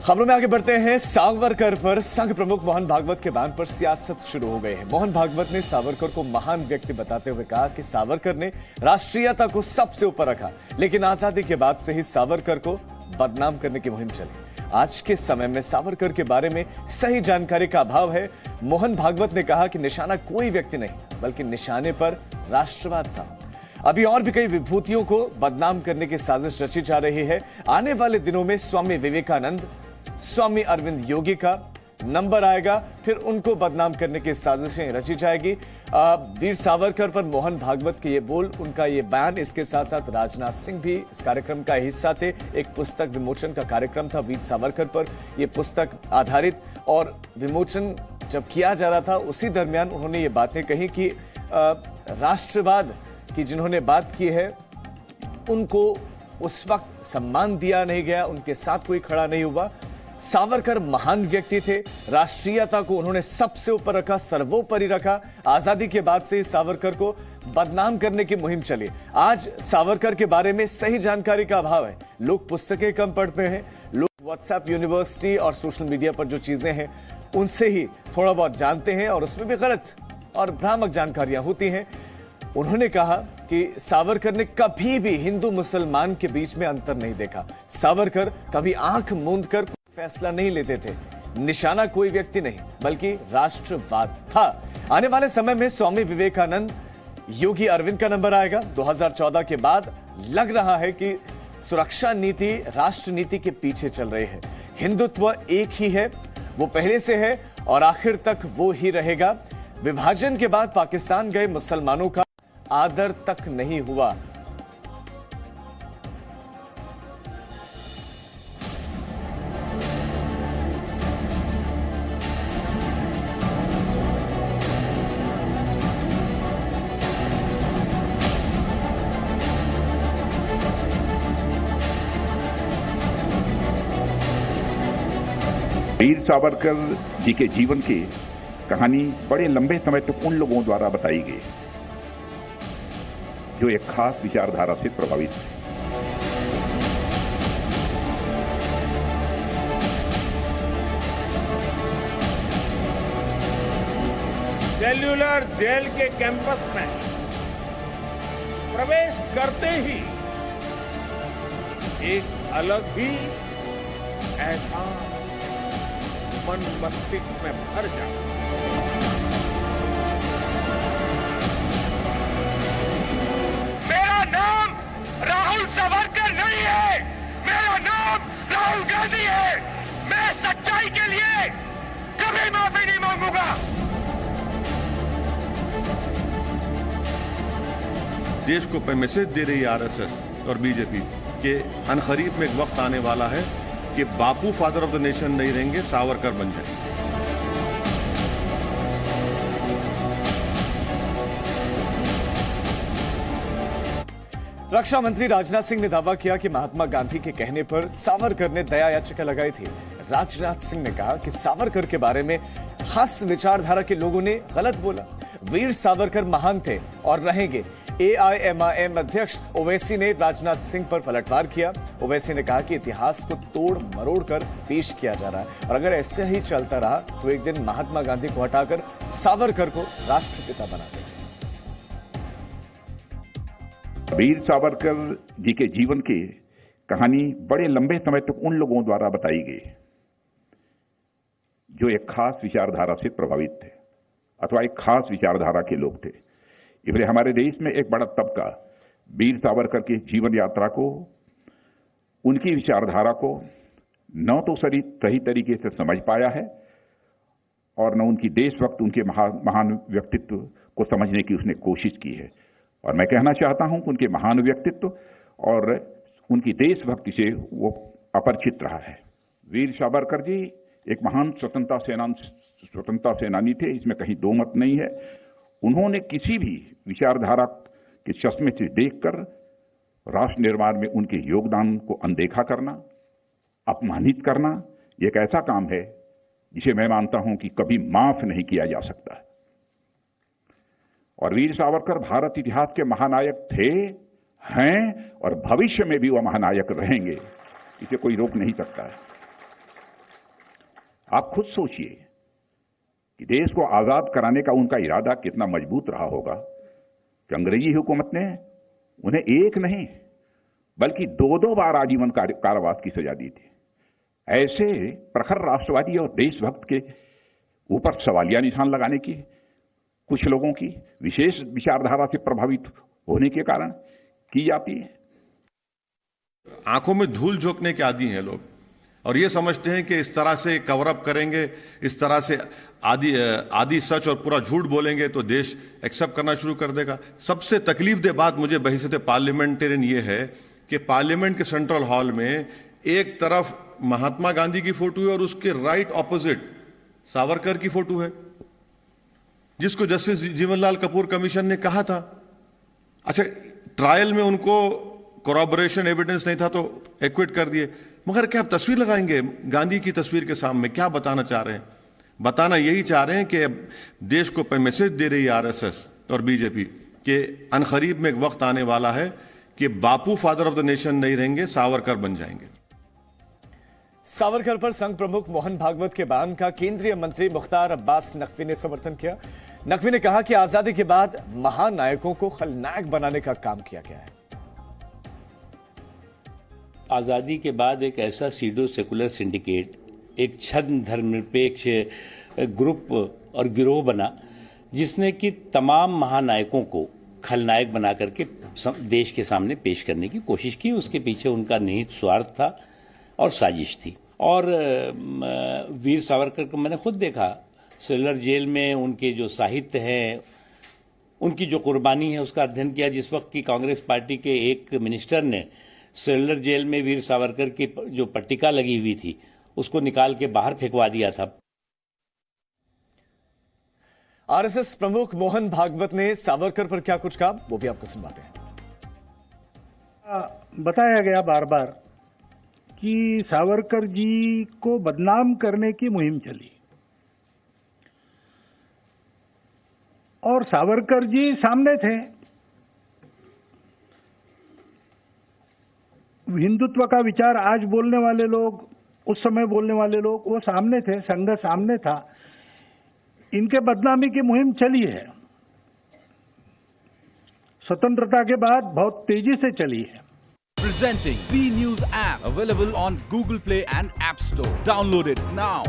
खबरों में आगे बढ़ते हैं। सावरकर पर संघ प्रमुख मोहन भागवत के बयान पर सियासत शुरू हो गई है। मोहन भागवत ने सावरकर को महान व्यक्ति बताते हुए कहा कि सावरकर ने राष्ट्रीयता को सबसे ऊपर रखा, लेकिन आजादी के बाद से ही सावरकर को बदनाम करने की मुहिम चली। आज के समय में सावरकर के बारे में सही जानकारी का अभाव है। मोहन भागवत ने कहा कि निशाना कोई व्यक्ति नहीं, बल्कि निशाने पर राष्ट्रवाद था। अभी और भी कई विभूतियों को बदनाम करने की साजिश रची जा रही है। आने वाले दिनों में स्वामी विवेकानंद, स्वामी अरविंद योगी का नंबर आएगा, फिर उनको बदनाम करने की साजिशें रची जाएगी। वीर सावरकर पर मोहन भागवत के ये बोल, उनका ये बयान, इसके साथ साथ राजनाथ सिंह भी इस कार्यक्रम का हिस्सा थे। एक पुस्तक विमोचन का कार्यक्रम था वीर सावरकर पर, यह पुस्तक आधारित, और विमोचन जब किया जा रहा था उसी दरमियान उन्होंने ये बातें कही कि राष्ट्रवाद की जिन्होंने बात की है उनको उस वक्त सम्मान दिया नहीं गया, उनके साथ कोई खड़ा नहीं हुआ। सावरकर महान व्यक्ति थे, राष्ट्रीयता को उन्होंने सबसे ऊपर रखा, सर्वोपरि रखा। आजादी के बाद से सावरकर को बदनाम करने की मुहिम चली। आज सावरकर के बारे में सही जानकारी का अभाव है। लोग पुस्तकें कम पढ़ते हैं, लोग व्हाट्सएप यूनिवर्सिटी और सोशल मीडिया पर जो चीजें हैं उनसे ही थोड़ा बहुत जानते हैं, और उसमें भी गलत और भ्रामक जानकारियां होती हैं। उन्होंने कहा कि सावरकर ने कभी भी हिंदू मुसलमान के बीच में अंतर नहीं देखा। सावरकर कभी आंख मूंद कर फैसला नहीं लेते थे। निशाना कोई व्यक्ति नहीं, बल्कि राष्ट्रवाद था। आने वाले समय में स्वामी विवेकानंद, योगी अरविंद का नंबर आएगा। 2014 के बाद लग रहा है कि सुरक्षा नीति राष्ट्र नीति के पीछे चल रही है। हिंदुत्व एक ही है, वो पहले से है और आखिर तक वो ही रहेगा। विभाजन के बाद पाकिस्तान गए मुसलमानों का आदर तक नहीं हुआ। वीर सावरकर जी के जीवन की कहानी बड़े लंबे समय तक उन लोगों द्वारा बताई गई जो एक खास विचारधारा से प्रभावित थे। सेल्यूलर जेल के कैंपस में प्रवेश करते ही एक अलग ही एहसास मन मस्तिष्क में भर जाता। मेरा नाम राहुल सावरकर नहीं है, मेरा नाम राहुल गांधी है। मैं सच्चाई के लिए कभी माफी नहीं मांगूंगा। देश को मैसेज दे रही है आरएसएस और बीजेपी के अनकरीब में एक वक्त आने वाला है कि बापू फादर ऑफ द नेशन नहीं रहेंगे, सावरकर बन जाएंगे। रक्षा मंत्री राजनाथ सिंह ने दावा किया कि महात्मा गांधी के कहने पर सावरकर ने दया याचिका लगाई थी। राजनाथ सिंह ने कहा कि सावरकर के बारे में खास विचारधारा के लोगों ने गलत बोला। वीर सावरकर महान थे और रहेंगे। एआईएमआईएम अध्यक्ष ओवैसी ने राजनाथ सिंह पर पलटवार किया। ओवैसी ने कहा कि इतिहास को तोड़ मरोड़ कर पेश किया जा रहा है, और अगर ऐसे ही चलता रहा तो एक दिन महात्मा गांधी को हटाकर सावरकर को राष्ट्रपिता बना देंगे। वीर सावरकर जी के जीवन की कहानी बड़े लंबे समय तक उन लोगों द्वारा बताई गई जो एक खास विचारधारा से प्रभावित थे अथवा एक खास विचारधारा के लोग थे। इसलिए हमारे देश में एक बड़ा तबका वीर सावरकर की जीवन यात्रा को, उनकी विचारधारा को न तो सही तरीके से समझ पाया है और न उनकी देशभक्त, उनके महान व्यक्तित्व को समझने की उसने कोशिश की है। और मैं कहना चाहता हूं कि उनके महान व्यक्तित्व और उनकी देशभक्ति से वो अपरिचित रहा है। वीर सावरकर जी एक महान स्वतंत्रता सेनानी थे, इसमें कहीं दो मत नहीं है। उन्होंने किसी भी विचारधारा के चश्मे से देखकर राष्ट्र निर्माण में उनके योगदान को अनदेखा करना, अपमानित करना, ये एक ऐसा काम है जिसे मैं मानता हूं कि कभी माफ नहीं किया जा सकता। और वीर सावरकर भारत इतिहास के महानायक थे, हैं और भविष्य में भी वह महानायक रहेंगे। इसे कोई रोक नहीं सकता है। आप खुद सोचिए कि देश को आजाद कराने का उनका इरादा कितना मजबूत रहा होगा कि अंग्रेजी हुकूमत ने उन्हें एक नहीं बल्कि दो बार आजीवन कारावास की सजा दी थी। ऐसे प्रखर राष्ट्रवादी और देशभक्त के ऊपर सवालिया निशान लगाने की कुछ लोगों की विशेष विचारधारा से प्रभावित होने के कारण की जाती है। आंखों में धूल झोंकने के आदी हैं लोग और ये समझते हैं कि इस तरह से कवर अप करेंगे, इस तरह से आदि सच और पूरा झूठ बोलेंगे तो देश एक्सेप्ट करना शुरू कर देगा। सबसे तकलीफदेह बात मुझे बहैसियत पार्लियामेंटेरियन ये है कि पार्लियामेंट के सेंट्रल हॉल में एक तरफ महात्मा गांधी की फोटो है और उसके राइट ऑपोजिट सावरकर की फोटो है, जिसको जस्टिस जीवनलाल कपूर कमीशन ने कहा था। अच्छा, ट्रायल में उनको कोरॉबोरेशन एविडेंस नहीं था तो एक्विट कर दिए, मगर क्या आप तस्वीर लगाएंगे गांधी की तस्वीर के सामने? क्या बताना चाह रहे हैं? बताना यही चाह रहे हैं कि देश को मैसेज दे रही है आरएसएस और बीजेपी कि अनकरीब में एक वक्त आने वाला है कि बापू फादर ऑफ द नेशन नहीं रहेंगे, सावरकर बन जाएंगे। सावरकर पर संघ प्रमुख मोहन भागवत के बयान का केंद्रीय मंत्री मुख्तार अब्बास नकवी ने समर्थन किया। नकवी ने कहा कि आजादी के बाद महान नायकों को खलनायक बनाने का काम किया गया है। आजादी के बाद एक ऐसा सीडो सेकुलर सिंडिकेट, एक छद्म धर्मनिरपेक्ष ग्रुप और गिरोह बना जिसने कि तमाम महानायकों को खलनायक बना करके देश के सामने पेश करने की कोशिश की। उसके पीछे उनका निहित स्वार्थ था और साजिश थी। और वीर सावरकर को मैंने खुद देखा सेलुलर जेल में, उनके जो साहित्य है, उनकी जो कुर्बानी है उसका अध्ययन किया। जिस वक्त की कांग्रेस पार्टी के एक मिनिस्टर ने सेलुलर जेल में वीर सावरकर की जो पट्टिका लगी हुई थी उसको निकाल के बाहर फेंकवा दिया था। आरएसएस प्रमुख मोहन भागवत ने सावरकर पर क्या कुछ कहा वो भी आपको सुनवाते हैं। बताया गया बार बार कि सावरकर जी को बदनाम करने की मुहिम चली और सावरकर जी सामने थे। हिंदुत्व का विचार आज बोलने वाले लोग, उस समय बोलने वाले लोग, वो सामने थे, संघ सामने था। इनके बदनामी की मुहिम चली है, स्वतंत्रता के बाद बहुत तेजी से चली है। Presenting B News app available on Google Play and App Store. Download it now.